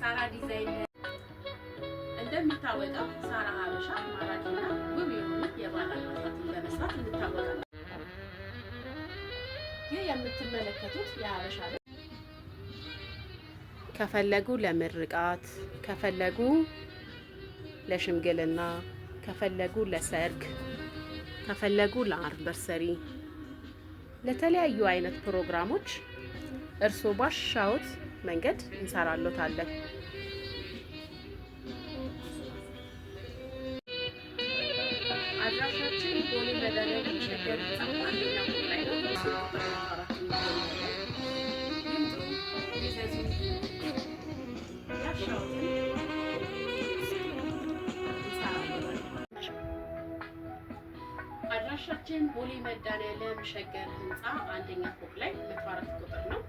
ሳራ ዲዛይን እንደሚታወቀው ሳራ ሀበሻ ማራኪና ውብ የሆኑ የባህል አልባሳትን በመስራት እንታወቃለን። ይህ የምትመለከቱት የሀበሻ ከፈለጉ ለምርቃት፣ ከፈለጉ ለሽምግልና፣ ከፈለጉ ለሰርግ፣ ከፈለጉ ለአኒቨርሰሪ ለተለያዩ አይነት ፕሮግራሞች እርስዎ ባሻዎት መንገድ እንሰራሎታለን። አድራሻችን ቦሌ መድኃኒዓለም ሸገር አንደኛ ፎቅ ላይ ነው። አድራሻችን ቦሌ መድኃኒዓለም ሸገር ህንፃ አንደኛ ፎቅ ላይ 104 ቁጥር ነው።